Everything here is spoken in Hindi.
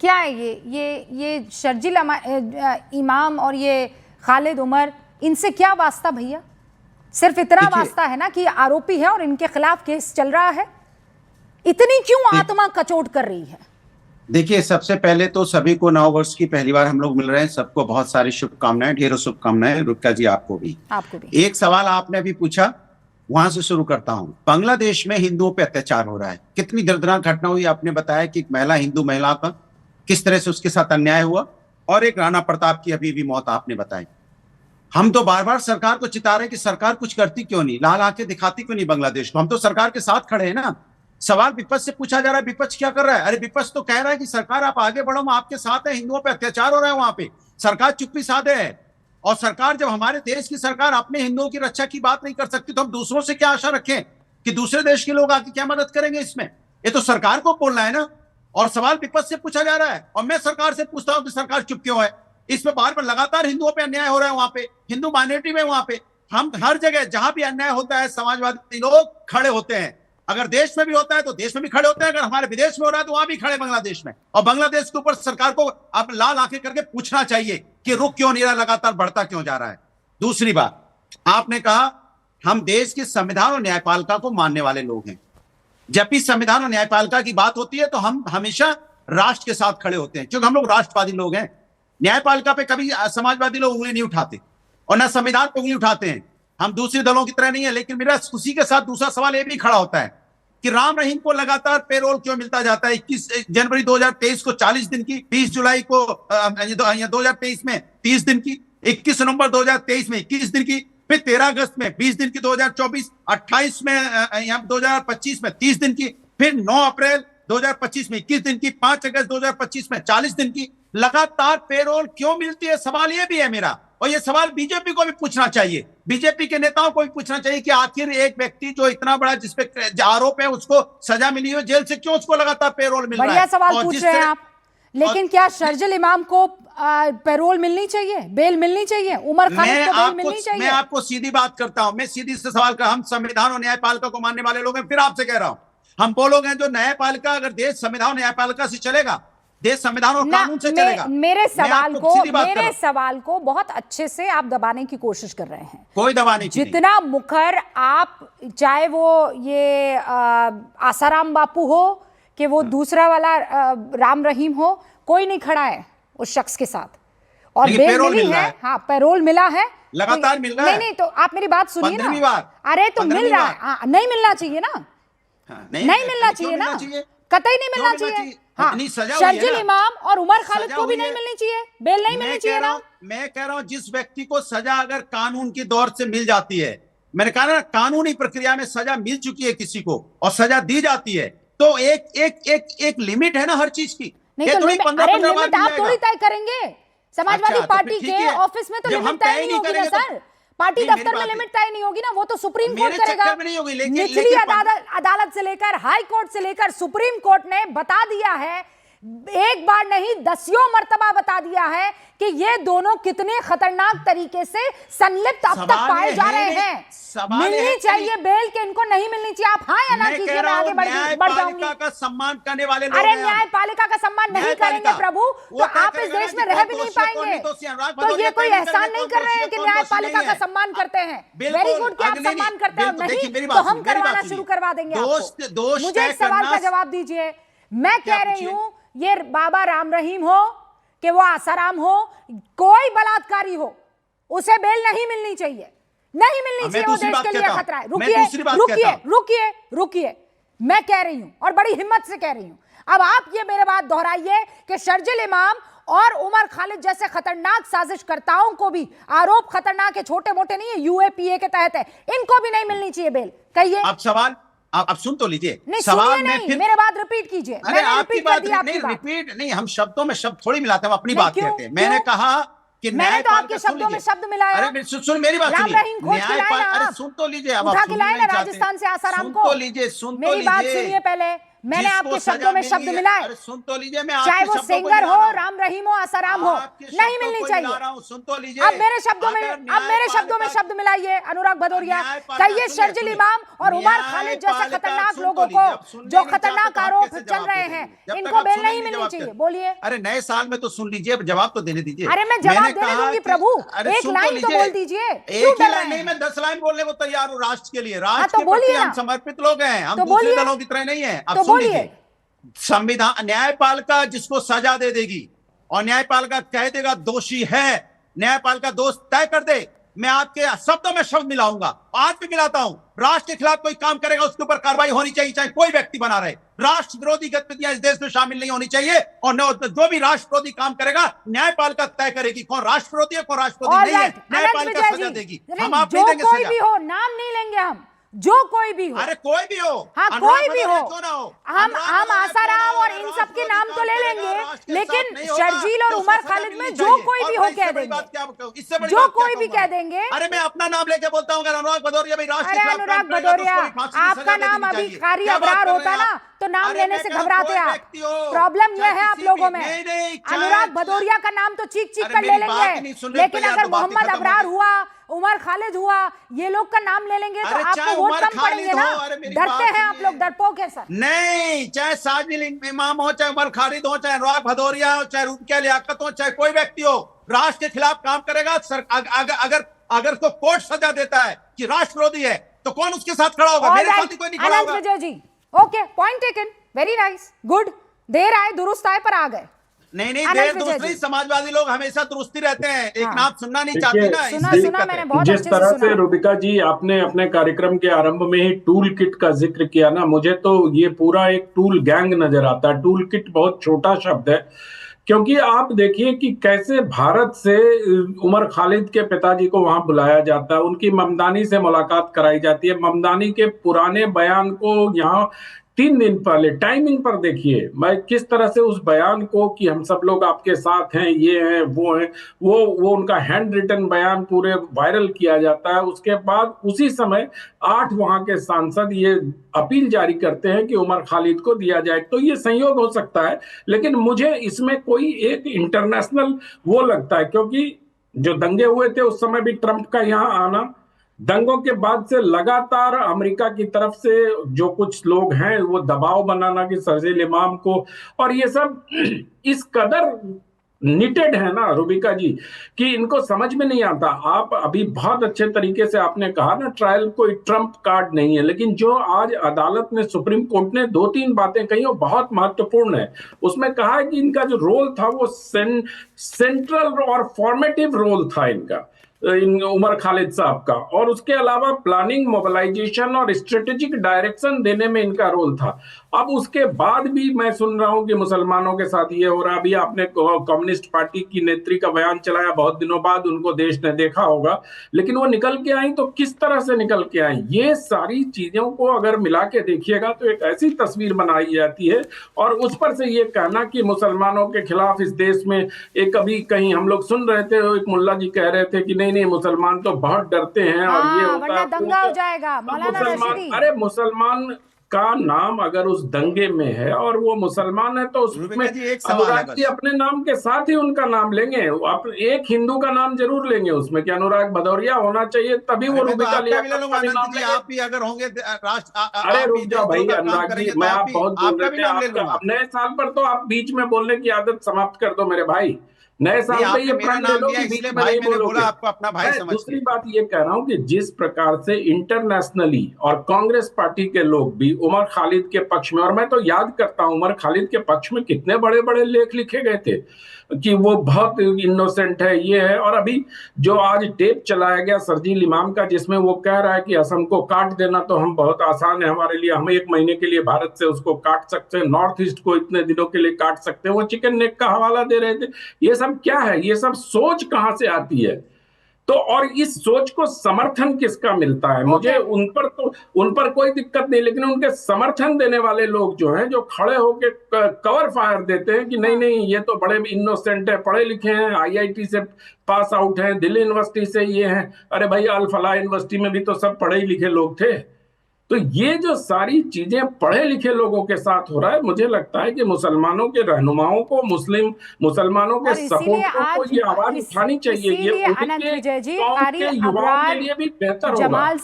क्या है ये शर्जिल इमाम और ये खालिद उमर, इनसे क्या वास्ता भैया? सिर्फ इतना वास्ता है ना कि आरोपी है और इनके खिलाफ केस चल रहा है, इतनी क्यों आत्मा कचोट कर रही है? देखिए, सबसे पहले तो सभी को नव वर्ष की पहली बार हम लोग मिल रहे हैं, सबको बहुत सारी शुभकामनाएं, ढेरों शुभकामनाएं। रुक्का जी आपको भी। एक सवाल आपने अभी पूछा, वहां से शुरू करता हूं। बांग्लादेश में हिंदुओं पे अत्याचार हो रहा है। कितनी दर्दनाक घटना हुई, आपने बताया कि एक महिला, हिंदू महिला का किस तरह से उसके साथ अन्याय हुआ, और एक राणा प्रताप की अभी भी मौत आपने बताई। हम तो बार बार सरकार को चिता रहे हैं कि सरकार कुछ करती क्यों नहीं, लाल आंखें दिखाती क्यों नहीं बांग्लादेश को। हम तो सरकार के साथ खड़े हैं ना। सवाल विपक्ष से पूछा जा रहा है, विपक्ष क्या कर रहा है? अरे विपक्ष तो कह रहा है कि सरकार आप आगे बढ़ो, हम आपके साथ है, हिंदुओं पे अत्याचार हो रहा है वहां पे। सरकार चुप्पी साधे है। और सरकार, जब हमारे देश की सरकार अपने हिंदुओं की रक्षा की बात नहीं कर सकती, तो हम दूसरों से क्या आशा रखें कि दूसरे देश के लोग आके क्या मदद करेंगे इसमें? ये तो सरकार को बोलना है ना। और सवाल विपक्ष से पूछा जा रहा है, और मैं सरकार से पूछता हूं कि सरकार चुप क्यों है? इसमें बार बार लगातार हिंदुओं पे अन्याय हो रहा है, वहां पे हिंदू माइनॉरिटी में, वहां पे हम हर जगह जहां भी अन्याय होता है समाजवादी लोग खड़े होते हैं। अगर देश में भी होता है तो देश में भी खड़े होते हैं, अगर हमारे विदेश में हो रहा है तो वहां भी खड़े बांग्लादेश में। और बांग्लादेश के ऊपर सरकार को अब लाल आंखें करके पूछना चाहिए कि रुक क्यों नहीं रहा, लगातार बढ़ता क्यों जा रहा है। दूसरी बात, आपने कहा हम देश के संविधान और न्यायपालिका को मानने वाले लोग हैं। जब भी संविधान और न्यायपालिका की बात होती है तो हम हमेशा राष्ट्र के साथ खड़े होते हैं, क्योंकि हम लोग राष्ट्रवादी लोग हैं। न्यायपालिका पे कभी समाजवादी लोग उंगली नहीं उठाते और ना संविधान पे उंगली उठाते हैं। हम दूसरे दलों की तरह नहीं है। लेकिन मेरा उसी के साथ दूसरा सवाल ये भी खड़ा होता है कि राम रहीम को लगातार पेरोल क्यों मिलता जाता है? 21 जनवरी 2023 को 40 दिन की, 20 जुलाई को 2023 में 30 दिन की, 21 नवंबर 2023 में 21 दिन की, फिर 13 अगस्त में 20 दिन की 2024, 28 में 2025 में 30 दिन की, फिर 9 अप्रैल 2025 में 21 दिन की, 5 अगस्त 2025 में 40 दिन की। लगातार पेरोल क्यों मिलती है, सवाल ये भी है मेरा। और ये सवाल बीजेपी को भी पूछना चाहिए, बीजेपी के नेताओं को भी पूछना चाहिए कि आखिर एक व्यक्ति जो इतना बड़ा, जिसपे आरोप है, उसको सजा मिली हो जेल से, क्यों उसको लगातार पेरोल मिल रहा है? बढ़िया सवाल पूछ रहे हैं आप। लेकिन क्या शर्जिल इमाम को पेरोल मिलनी चाहिए, बेल मिलनी चाहिए? उमर खालिद को बेल मिलनी चाहिए? मैं आपको सीधी बात करता हूं, मैं सीधी से सवाल कर, हम संविधान और न्यायपालिका को मानने वाले लोग हैं। फिर आपसे कह रहा हूं, हम वो लोग हैं जो न्यायपालिका, अगर देश संविधान और न्यायपालिका से चलेगा, देश संविधान और कानून से चलेगा। मेरे सवाल को बहुत अच्छे से आप दबाने की कोशिश कर रहे हैं। कोई दबाने की जितना मुखर आप, चाहे वो ये आसाराम बापू हो कि वो दूसरा वाला राम रहीम हो, कोई नहीं खड़ा है उस शख्स के साथ। और बेल मिली है, हाँ पैरोल मिला है, लगातार मिल रहा है। नहीं तो आप मेरी बात सुनिए ना। अरे तो मिल रहा है, नहीं मिलना चाहिए ना, नहीं मिलना चाहिए ना, कतई नहीं मिलना चाहिए। हाँ, शर्जिल इमाम और उमर खालिद को भी नहीं मिलनी चाहिए, बेल नहीं मिलनी चाहिए ना। मैं कह रहा हूं, जिस व्यक्ति को सजा अगर कानून की दौर से मिल जाती है, मैंने कहा ना कानूनी प्रक्रिया में सजा मिल चुकी है किसी को और सजा दी जाती है, तो एक लिमिट है ना हर चीज की। नहीं तो लिमिट आप थोड़ी तय करेंगे। समाजवादी पार्टी के ऑफिस में तो लिमिट तय नहीं होगी ना सर, पार्टी दफ्तर में लिमिट तय नहीं होगी ना, वो तो सुप्रीम कोर्ट करेगा। निचली अदालत से लेकर हाई कोर्ट से लेकर सुप्रीम कोर्ट ने बता दिया है, एक बार नहीं दसियों मर्तबा बता दिया है कि ये दोनों कितने खतरनाक तरीके से संलिप्त अब तक पाए जा रहे हैं। मिलनी चाहिए बेल के इनको नहीं मिलनी चाहिए? आप हाँ या ना कीजिए, मैं आगे बढ़ जाऊंगी। का सम्मान करने वाले लोग, अरे न्यायपालिका का सम्मान नहीं करेंगे प्रभु तो आप इस देश में रह भी नहीं पाएंगे। तो ये कोई एहसान नहीं कर रहे हैं कि न्यायपालिका का सम्मान करते हैं। वेरी गुड कि आप सम्मान करते हैं, नहीं तो हम करवाना शुरू करवा देंगे आपको। मुझे एक सवाल का जवाब दीजिए। मैं कह रही हूं, ये बाबा राम रहीम हो कि वो आसाराम हो, कोई बलात्कारी हो, उसे बेल नहीं मिलनी चाहिए, नहीं मिलनी चाहिए। वो देश के लिए खतरा है। रुकिए, मैं कह रही हूं और बड़ी हिम्मत से कह रही हूं। अब आप ये मेरे बात दोहराइए कि शर्जिल इमाम और उमर खालिद जैसे खतरनाक साजिशकर्ताओं को भी, आरोप खतरनाक है, छोटे मोटे नहीं है, यूएपीए के तहत है, इनको भी नहीं मिलनी चाहिए बेल? कहिए। अब सवाल आप सुन तो लीजिए। नहीं, सवाल में फिर मेरे बात रिपीट कीजिए। अरे आपकी बात नहीं, रिपीट नहीं, हम शब्दों में शब्द थोड़ी मिलाते हैं, अपनी बात कहते हैं। मैंने कहा कि मैंने तो आपके शब्दों में शब्द मिलाया। अरे सुन मेरी बात सुनिए। अरे सुन तो लीजिए, अब उठा के लाए ना राजस्थान से आसाराम को। सुन तो लीजिए, मेरी बात सुनिए पहले। मैंने आपके शब्दों में शब्द मिलाए, सुन तो लीजिए, मैं चाहे वो सेंगर हो, राम रहीम हो, आसाराम हो, नहीं मिलनी चाहिए। सुन तो लीजिए, अब मेरे शब्दों में शब्द मिलाइए अनुराग भदौरिया। कहिए शर्जील इमाम और उमर खालिद जैसे खतरनाक लोगों को, जो खतरनाक आरोप चल रहे हैं, इनको बेल नहीं मिलनी चाहिए। बोलिए। अरे नए साल में तो सुन लीजिए, जवाब तो देने दीजिए। अरे मैं जवाब देने दूंगी प्रभु, एक लाइन तो बोल दीजिए। एक ही लाइन नहीं, मैं 10 लाइन बोलने को तैयार हूँ राष्ट्र के लिए। राष्ट्र के प्रति हम समर्पित लोग हैं, हम दूसरे दलों की तरह नहीं है। अब सुन लीजिए, संविधान न्यायपालिका जिसको सजा दे देगी और न्यायपालिका कह देगा दोषी है, न्यायपालिका दोष तय कर दे, मैं आपके शब्दों में शब्द मिलाऊंगा, आज भी मिलाता हूं। राष्ट्र के खिलाफ कोई काम करेगा उसके ऊपर कार्रवाई होनी चाहिए, चाहे कोई व्यक्ति बना रहे। राष्ट्र विरोधी गतिविधियां इस देश में शामिल नहीं होनी चाहिए, और जो भी राष्ट्र विरोधी काम करेगा न्यायपालिका तय करेगी कौन राष्ट्र विरोधी है, कौन राष्ट्र विरोधी नहीं है। न्यायपालिका सजा देगी, हम आप नहीं देंगे सजा। भी हो, नाम नहीं लेंगे हम, जो कोई भी हो। अरे कोई भी हो, हाँ कोई भी हो, हम आसाराम और इन सब के नाम तो ले लेंगे, लेकिन शर्जील और उमर खालिद में जो कोई भी हो कह देंगे, जो कोई भी कह देंगे। अरे मैं अपना नाम लेके बोलता हूँ, अनुराग भदौरिया भाई राष्ट्र। अरे अनुराग भदौरिया, आपका नाम अभी कारी अबरार होता ना तो नाम लेने से घबराते आप। प्रॉब्लम यह है आप लोगों में, अनुराग भदौरिया का नाम तो चीख चीख कर ले लेंगे, लेकिन अगर मोहम्मद अबरार हुआ, उमर खालिद हुआ, ये लोग का नाम ले लेंगे तो आपको वोट कम पड़ेंगे ना। डरते हैं आप लोग, डरपोक है सर। नहीं, चाहे साजिल इमाम हो, चाहे उमर खालिद हो, चाहे अनुराग भदौरिया हो, चाहे रुकिया लियाकत हो, चाहे कोई व्यक्ति हो, राष्ट्र के खिलाफ काम करेगा। अगर तो कोर्ट सजा देता है कि राष्ट्र विरोधी है तो कौन उसके साथ खड़ा होगा? मेरे साथ ही कोई नहीं खड़ा होगा। Vijay ji, okay, point taken, very nice, good. देर आए दुरुस्त आए पर आ गए। नहीं, देर दूसरी, समाजवादी लोग हमेशा दुरुस्ती रहते हैं, एक नाम सुनना नहीं चाहते ना। सुना मैंने बहुत जिस तरह से रूबिका जी आपने अपने कार्यक्रम के आरंभ में ही टूल किट का जिक्र किया ना, मुझे तो ये पूरा एक टूल गैंग नजर आता है। टूल किट बहुत छोटा शब्द है, क्योंकि आप देखिए कि कैसे भारत से उमर खालिद के पिताजी को वहां बुलाया जाता है, उनकी ममदानी से मुलाकात कराई जाती है। ममदानी के पुराने बयान को यहाँ 3 दिन पहले टाइमिंग पर देखिए, मैं किस तरह से उस बयान को कि हम सब लोग आपके साथ हैं, ये हैं, वो हैं, वो उनका हैंड रिटन बयान पूरे वायरल किया जाता है। उसके बाद उसी समय 8 वहां के सांसद ये अपील जारी करते हैं कि उमर खालिद को दिया जाए। तो ये संयोग हो सकता है, लेकिन मुझे इसमें कोई एक इंटरनेशनल वो लगता है, क्योंकि जो दंगे हुए थे उस समय भी ट्रंप का यहाँ आना, दंगों के बाद से लगातार अमेरिका की तरफ से जो कुछ लोग हैं वो दबाव बनाना कि शर्जील इमाम को, और ये सब इस कदर निटेड है ना रूबिका जी कि इनको समझ में नहीं आता। आप अभी बहुत अच्छे तरीके से आपने कहा ना, ट्रायल कोई ट्रंप कार्ड नहीं है, लेकिन जो आज अदालत ने, सुप्रीम कोर्ट ने 2-3 बातें कही वो बहुत महत्वपूर्ण है। उसमें कहा है कि इनका जो रोल था वो सेंट्रल और फॉर्मेटिव रोल था इनका, उमर खालिद साहब का, और उसके अलावा प्लानिंग, मोबिलाइजेशन और स्ट्रेटेजिक डायरेक्शन देने में इनका रोल था। अब उसके बाद भी मैं सुन रहा हूं कि मुसलमानों के साथ ये हो रहा है। अभी आपने कम्युनिस्ट पार्टी की नेत्री का बयान चलाया, बहुत दिनों बाद उनको देश ने देखा होगा, लेकिन वो निकल के आई तो किस तरह से निकल के आई, ये सारी चीजों को अगर मिला के देखिएगा तो एक ऐसी तस्वीर बनाई जाती है। और उस पर से ये कहना कि मुसलमानों के खिलाफ इस देश में एक, अभी कहीं हम लोग सुन रहे थे, एक मुल्ला जी कह रहे थे कि नहीं मुसलमान तो बहुत डरते हैं और ये होता है, दंगा हो जाएगा। मुसलमान, अरे मुसलमान का नाम अगर उस दंगे में है और वो मुसलमान है तो उसमें अनुराग जी अपने नाम के साथ ही उनका नाम लेंगे। आप एक हिंदू का नाम जरूर लेंगे उसमें कि अनुराग भदौरिया होना चाहिए, तभी वो रूबिका लिया। आप भी अगर होंगे अरे रुक जाओ भाई अनुराग जी, मैं आप बहुत बोल रहे थे, नए साल पर तो आप बीच में बोलने की आदत समाप्त कर दो मेरे भाई। नए साल पे ये प्रण ले लो कि बीच में नहीं बोलोगे। आपको अपना भाई समझ। दूसरी बात ये कह रहा हूं कि जिस प्रकार से इंटरनेशनली और कांग्रेस पार्टी के लोग भी उमर खालिद के पक्ष में, और मैं तो याद करता हूं उमर खालिद के पक्ष में कितने बड़े बड़े लेख लिखे गए थे कि वो बहुत इनोसेंट है, ये है। और अभी जो आज टेप चलाया गया शर्जील इमाम का, जिसमें वो कह रहा है कि असम को काट देना तो हम बहुत आसान है हमारे लिए, हम 1 महीने के लिए भारत से उसको काट सकते हैं, नॉर्थ ईस्ट को इतने दिनों के लिए काट सकते हैं, वो चिकन नेक का हवाला दे रहे थे। ये सब क्या है, ये सब सोच कहां से आती है? तो और इस सोच को समर्थन किसका मिलता है? मुझे उन पर कोई दिक्कत नहीं, लेकिन उनके समर्थन देने वाले लोग जो हैं, जो खड़े होके कवर फायर देते हैं कि नहीं ये तो बड़े इनोसेंट है, पढ़े लिखे हैं, IIT से पास आउट हैं, दिल्ली यूनिवर्सिटी से ये हैं। अरे भाई अल फलाह यूनिवर्सिटी में भी तो सब पढ़े लिखे लोग थे। तो ये जो सारी चीजें पढ़े लिखे लोगों के साथ हो रहा है, मुझे लगता है कि मुसलमानों के रहनुमाओं को, मुसलमानों के सपोर्टरों को ये आवाज उठानी चाहिए। ये अनंत विजय जी, कारी अबरार, युवाओं के लिए भी बेहतर होगा। जमाल